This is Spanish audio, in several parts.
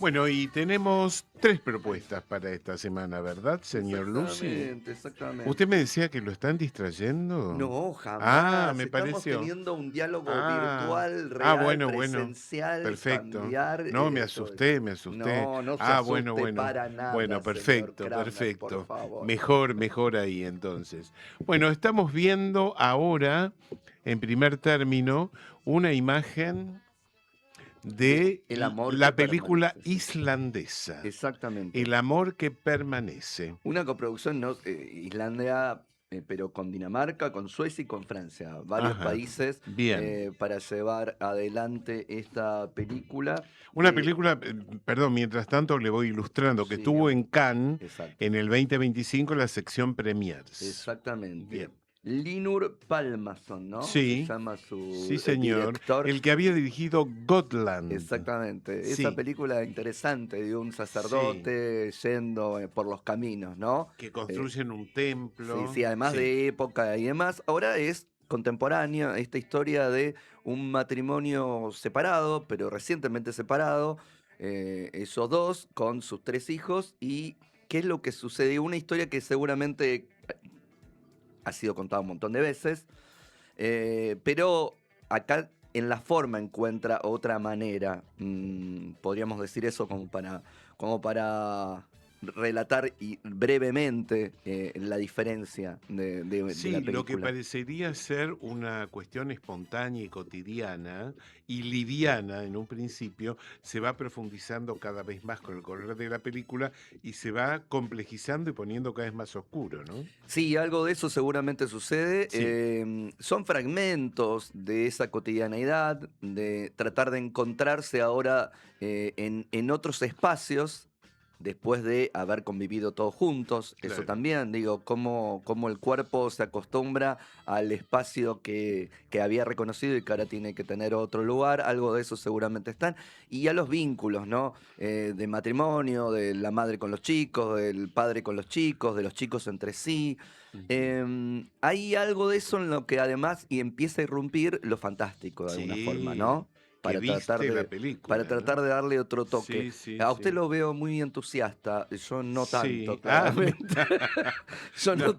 Bueno, y tenemos 3 propuestas para esta semana, ¿verdad, señor Lucy? Exactamente, ¿Usted exactamente. me decía que lo están distrayendo? No, Ah, jamás. me Estamos pareció. teniendo un diálogo Ah, virtual, real, bueno, presencial, perfecto. familiar, No, todo. me asusté. No, no se Ah, bueno, asuste bueno. para Bueno, nada, señor perfecto, Kramer, por perfecto. favor. Mejor ahí entonces. Bueno, estamos viendo ahora, en primer término, una imagen De de El amor que la película permanece, sí. islandesa, Exactamente. El amor que permanece. Una coproducción, ¿no? Islandia, pero con Dinamarca, con Suecia y con Francia. Varios Ajá, países bien. para llevar adelante esta película. Una película, perdón, mientras tanto le voy ilustrando, que Sí, estuvo dígame. en Cannes Exacto. en el 2025 en la sección Premiers. Exactamente. Bien. Linur Palmason, ¿no? Se Sí, llama sí, su señor. director. El que había dirigido Gotland. Exactamente. Esa Sí, película interesante de un sí. sacerdote yendo por los caminos, ¿no? Que Eh, construyen un sí, templo. sí, además Sí, de época y demás. Ahora es contemporánea esta historia de un matrimonio separado, pero recientemente separado. Esos dos con sus 3 hijos y qué es lo que sucede. Una historia que seguramente ha sido contada un montón de veces. Pero acá en la forma encuentra otra manera. Podríamos decir eso como para relatar brevemente la diferencia de la sí, lo que película. parecería ser una cuestión espontánea y cotidiana y liviana en un principio, se va profundizando cada vez más con el correr de la película y se va complejizando y poniendo cada vez más oscuro, ¿no? Sí, algo de eso seguramente sucede. Sí, Son fragmentos de esa cotidianeidad, de tratar de encontrarse ahora en otros espacios, después de haber convivido todos juntos. Eso claro. también, digo, cómo el cuerpo se acostumbra al espacio que había reconocido y que ahora tiene que tener otro lugar. Algo de eso seguramente están. Y a los vínculos, ¿no? De matrimonio, de la madre con los chicos, del padre con los chicos, de los chicos entre sí. Ujú. Hay algo de eso en lo que además y empieza a irrumpir lo fantástico de alguna forma, Sí, ¿no? que Para tratar viste la de, para película, tratar ¿no? de darle otro toque. Sí, sí, A usted sí. lo veo muy entusiasta, yo no Sí. tanto, claramente. Yo No, no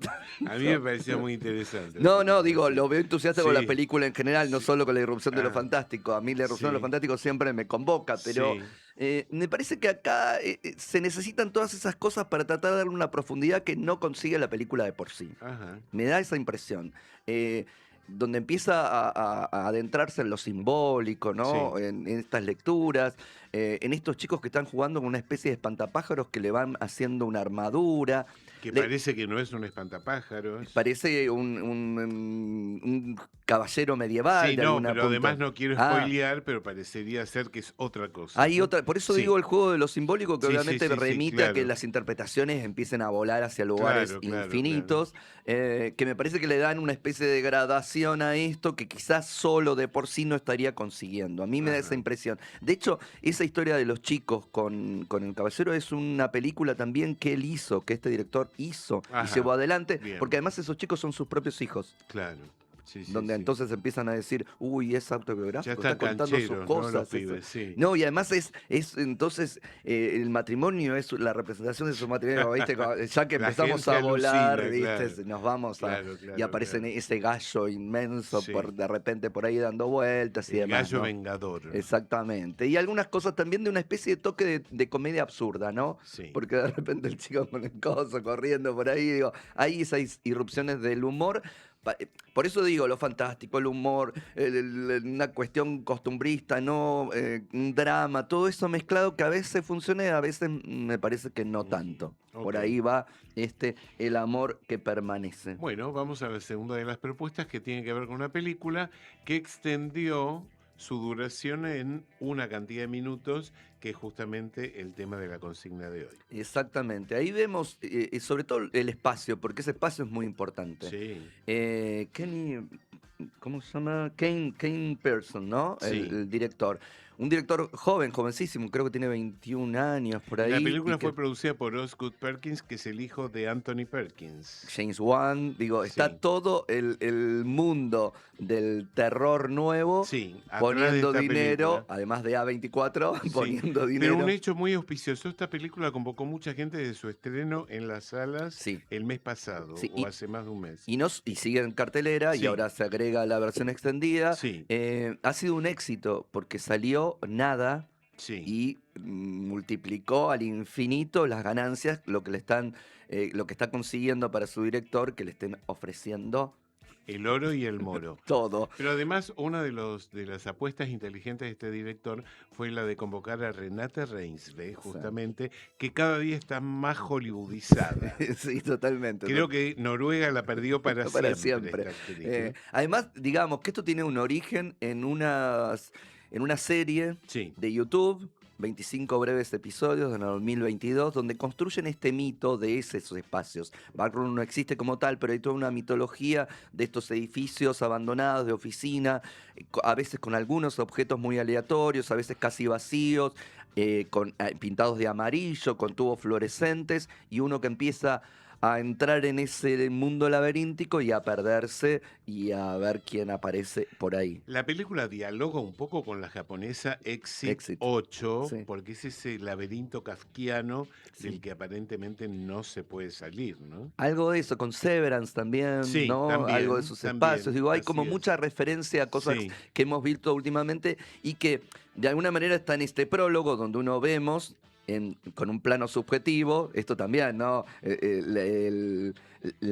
a mí me tanto. pareció muy interesante la No, no, película, digo, sí. lo veo entusiasta con la Sí, película en general, no sí. solo con la irrupción de lo Ah, fantástico. A mí la irrupción de lo sí, fantástico siempre me convoca, pero sí. me parece que acá se necesitan todas esas cosas para tratar de darle una profundidad que no consigue la película de por sí. Ajá. Me da esa impresión. Eh, Donde empieza a adentrarse en lo simbólico, Sí. ¿no? En estas lecturas, en estos chicos que están jugando con una especie de espantapájaros que le van haciendo una armadura. Que Le, parece que no es un espantapájaros. Parece un caballero medieval Sí, de no, alguna pero además punta. no quiero Ah, spoilear, pero parecería ser que es otra cosa, hay ¿no? otra, por eso digo Sí, el juego de lo simbólico que sí, sí, obviamente sí, sí, remite a que claro. las interpretaciones empiecen a volar hacia lugares Claro, claro, claro. infinitos, que me parece que le dan una especie de gradación a esto que quizás solo de por sí no estaría consiguiendo. A mí me da esa Ajá. impresión. De hecho, esa historia de los chicos con el caballero es una película también que él hizo, que este director hizo y llevó Ajá. adelante, porque Bien, además esos chicos son sus propios hijos. claro. Sí, sí, Donde sí. entonces empiezan a decir, uy, es Ya autobiográfico, está están contando sus cancheros, ¿no? Los cosas. Eso. pibes, sí. No, y además es entonces el matrimonio es la representación de su matrimonio, ¿viste? Ya que La empezamos gente a volar, alucina, ¿viste? claro. Nos vamos a. Claro, Y claro, aparece claro. ese gallo inmenso Sí. de repente por ahí dando vueltas y El demás, gallo ¿no? vengador. Exactamente. Y algunas cosas también de una especie de toque de comedia absurda, ¿no? Sí. Porque de repente el chico con el coso corriendo por ahí, digo, hay esas irrupciones del humor. Por eso digo, lo fantástico, el humor, una cuestión costumbrista, ¿no? Un drama, todo eso mezclado que a veces funciona y a veces me parece que no Ujú. tanto. Por Ok. ahí va el amor que permanece. Bueno, vamos a la segunda de las propuestas que tiene que ver con una película que extendió su duración en una cantidad de minutos, que es justamente el tema de la consigna de hoy. Exactamente, ahí vemos sobre todo el espacio, porque ese espacio es muy importante. Sí. Kenny ¿cómo se llama? Kane Pearson, ¿no? Sí. El director. Un director joven, jovencísimo, creo que tiene 21 años por La ahí, y película que fue producida por Osgood Perkins, que es el hijo de Anthony Perkins. James Wan, digo, está Sí, todo el mundo del terror nuevo sí, atrás de poniendo esta dinero, película. además de A24, Sí, poniendo pero un dinero. hecho muy auspicioso, esta película convocó mucha gente de su estreno en las salas Sí, el mes pasado sí, o hace más de un mes. y sigue en cartelera y Sí, ahora se agrega la versión extendida. sí, Ha sido un éxito porque salió nada sí. y multiplicó al infinito las ganancias, lo que está consiguiendo para su director, que le estén ofreciendo El oro y el moro. todo. Pero además, una de las apuestas inteligentes de este director fue la de convocar a Renate Reinsve, O sea, justamente, que cada día está más hollywoodizada. sí, totalmente. Creo que Noruega la perdió para Para siempre, siempre. esta actriz, ¿no? Además, digamos que esto tiene un origen en una serie Sí, de YouTube, 25 breves episodios en el 2022, donde construyen este mito de esos espacios. Backroom no existe como tal, pero hay toda una mitología de estos edificios abandonados de oficina, a veces con algunos objetos muy aleatorios, a veces casi vacíos, pintados de amarillo, con tubos fluorescentes, y uno que empieza a entrar en ese mundo laberíntico y a perderse y a ver quién aparece por ahí. la película dialoga un poco con la japonesa Exit Exit. 8, Sí, porque es ese laberinto kafkiano del sí. que aparentemente no se puede salir, ¿no? Algo de eso, con Severance también, Sí, ¿no? Algo de también, esos espacios. también, Digo, hay como así mucha es. referencia a cosas Sí, que hemos visto últimamente y que de alguna manera está en este prólogo donde uno vemos con un plano subjetivo, esto también, ¿no? El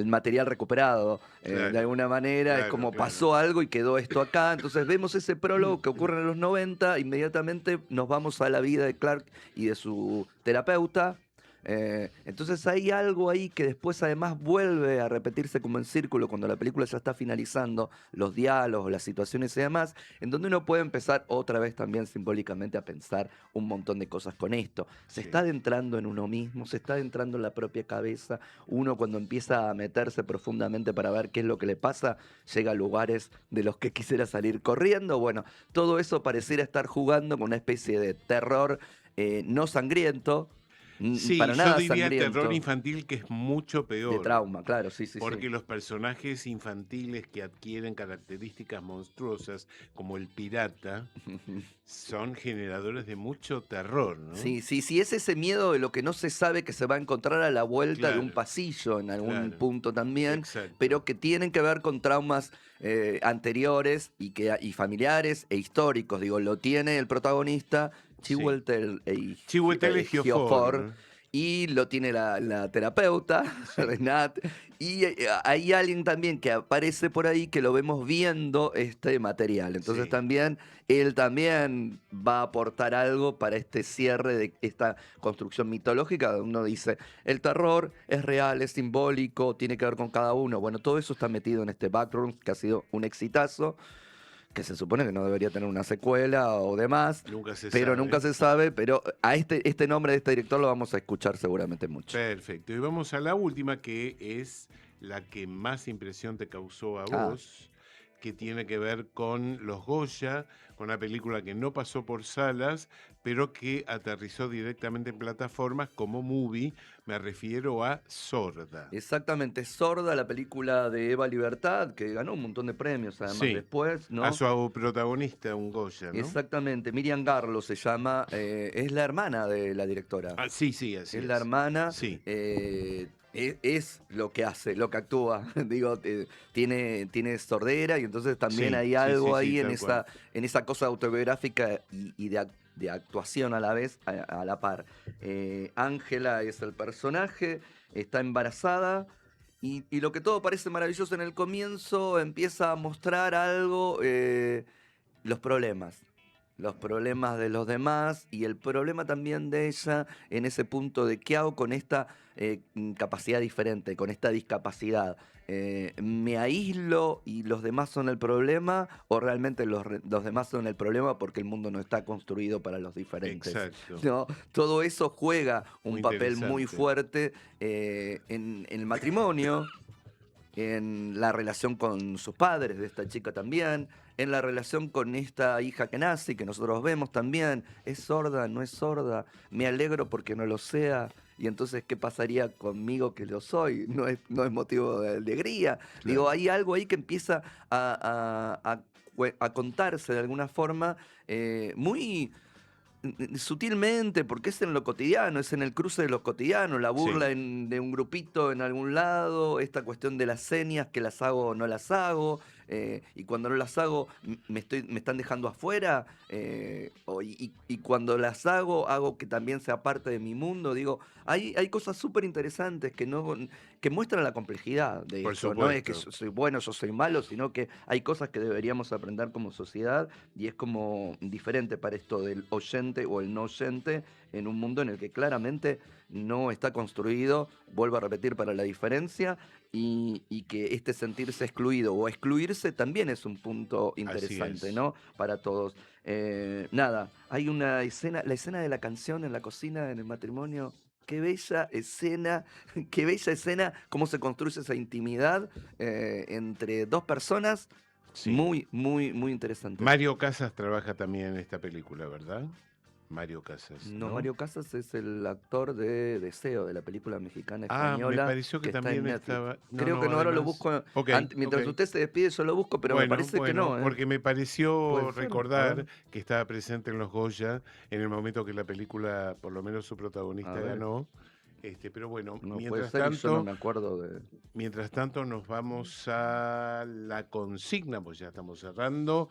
material recuperado, de claro, alguna manera, es claro, como claro. pasó algo y quedó esto acá. Entonces vemos ese prólogo que ocurre en los 90, inmediatamente nos vamos a la vida de Clark y de su terapeuta. Entonces hay algo ahí que después además vuelve a repetirse como en círculo cuando la película ya está finalizando, los diálogos, las situaciones y demás, en donde uno puede empezar otra vez también simbólicamente a pensar un montón de cosas con esto. Se está Sí. adentrando en uno mismo, se está adentrando en la propia cabeza. Uno cuando empieza a meterse profundamente para ver qué es lo que le pasa, llega a lugares de los que quisiera salir corriendo. Bueno, todo eso pareciera estar jugando con una especie de terror no sangriento, Sí, para yo nada diría terror sangriento, infantil, que es mucho de peor, trauma, claro, sí, sí, sí. porque los personajes infantiles que adquieren características monstruosas, como el pirata, son generadores de mucho terror, ¿no? Sí, sí, sí, es ese miedo de lo que no se sabe que se va a encontrar a la vuelta de un Claro, pasillo en algún claro, punto también, exacto. pero que tienen que ver con traumas anteriores y familiares e históricos. Digo, lo tiene el protagonista, Sí. Chiwetel Chiwetel Ejiofor, Ejiofor, y lo tiene la terapeuta, sí, Renat, y hay alguien también que aparece por ahí que lo vemos viendo este material. Entonces sí. también él también va a aportar algo para este cierre de esta construcción mitológica, donde uno dice, el terror es real, es simbólico, tiene que ver con cada uno. Bueno, todo eso está metido en este background que ha sido un exitazo, que se supone que no debería tener una secuela o demás, Nunca se pero nunca sabe. se sabe, pero a este nombre de este director lo vamos a escuchar seguramente mucho. Perfecto. Y vamos a la última, que es la que más impresión te causó a Ah, vos, que tiene que ver con Los Goya, con una película que no pasó por salas, pero que aterrizó directamente en plataformas como Movie. Me refiero a Sorda. exactamente, Sorda, la película de Eva Libertad, que ganó un montón de premios además Sí, después, a ¿no? su protagonista, un Goya, ¿no? Exactamente, Miriam Garlo se llama, es la hermana de la directora. Ah, sí, sí, así Es la es. hermana, Sí, es lo que hace, lo que actúa. Digo, tiene sordera y entonces también sí, hay sí, sí, algo sí, ahí tal cual. en esa cosa autobiográfica y de actuación a la vez, a la par. Ángela es el personaje, está embarazada. Y lo que todo parece maravilloso en el comienzo empieza a mostrar algo, los problemas de los demás y el problema también de ella en ese punto de qué hago con esta capacidad diferente, con esta discapacidad. ¿Me aíslo y los demás son el problema o realmente los demás son el problema porque el mundo no está construido para los diferentes? Exacto. ¿No? Todo eso juega un Muy papel muy interesante. fuerte en el matrimonio. en la relación con sus padres de esta chica también, en la relación con esta hija que nace y que nosotros vemos también. ¿Es sorda? ¿No es sorda? Me alegro porque no lo sea. Y entonces, ¿qué pasaría conmigo que lo soy? No es motivo de alegría. Digo, Claro. hay algo ahí que empieza a contarse de alguna forma muy sutilmente, porque es en lo cotidiano, es en el cruce de lo cotidiano, la Sí, burla de un grupito en algún lado, esta cuestión de las señas, que las hago o no las hago, y cuando no las hago me están dejando afuera, y cuando las hago que también sea parte de mi mundo. Digo, hay cosas súper interesantes que muestran la complejidad de por esto. No es que supuesto. yo soy bueno, yo soy malo, sino que hay cosas que deberíamos aprender como sociedad y es como diferente para esto del oyente o el no oyente en un mundo en el que claramente no está construido, vuelvo a repetir, para la diferencia y que este sentirse excluido o excluirse también es un punto Así interesante, es. ¿no? Para todos. Nada, hay una escena, la escena de la canción en la cocina, en el matrimonio. Qué bella escena, qué bella escena, cómo se construye esa intimidad entre dos personas. Sí. Muy, muy, muy interesante. Mario Casas trabaja también en esta película, ¿verdad? Mario Casas, No, ¿no? Mario Casas es el actor de Deseo, de la película mexicana Ah, me española pareció que que está en también Netflix. estaba. No, Creo que no, no, ahora lo además. busco. Ok, ok. Mientras usted se despide, yo lo busco, pero me Bueno, parece que bueno, no, ¿eh? porque me Puede pareció ser. A ver, recordar que estaba presente en los Goya en el momento que la película, por lo menos su a protagonista, ver. ganó. Pero bueno, No puede ser y yo no me acuerdo de. mientras tanto nos vamos a la consigna, pues ya estamos cerrando,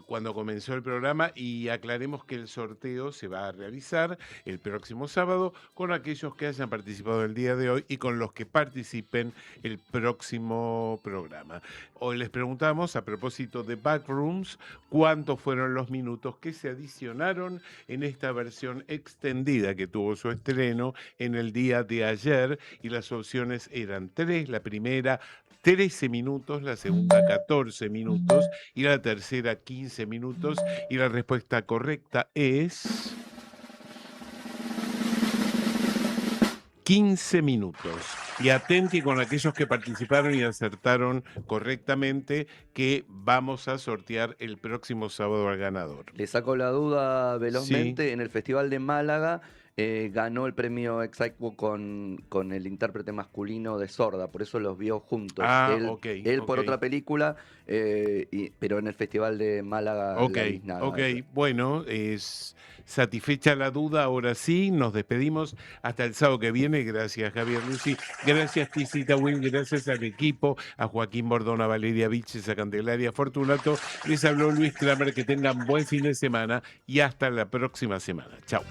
cuando comenzó el programa y aclaremos que el sorteo se va a realizar el próximo sábado con aquellos que hayan participado el día de hoy y con los que participen el próximo programa. Hoy les preguntamos a propósito de Backrooms, ¿cuántos fueron los minutos que se adicionaron en esta versión extendida que tuvo su estreno en el día de ayer? Y las opciones eran 3, la primera 13 minutos, la segunda 14 minutos y la tercera 15 minutos. Y la respuesta correcta es 15 minutos. Y atenti con aquellos que participaron y acertaron correctamente que vamos a sortear el próximo sábado al ganador. Le saco la duda Sí. velozmente. En el Festival de Málaga ganó el premio Exactwo con el intérprete masculino de Sorda, por eso los vio juntos. Ah, Él, ok, él ok. por otra película, pero en el Festival de Málaga Ok, la biznada ok. esa. Bueno, es satisfecha la duda. Ahora sí, nos despedimos hasta el sábado que viene. Gracias, Javier Lucy. Gracias, Tisita Win. Gracias al equipo, a Joaquín Bordón, a Valeria Vilches, a Candelaria Fortunato. Les habló Luis Kramer. Que tengan buen fin de semana y hasta la próxima semana. Chao.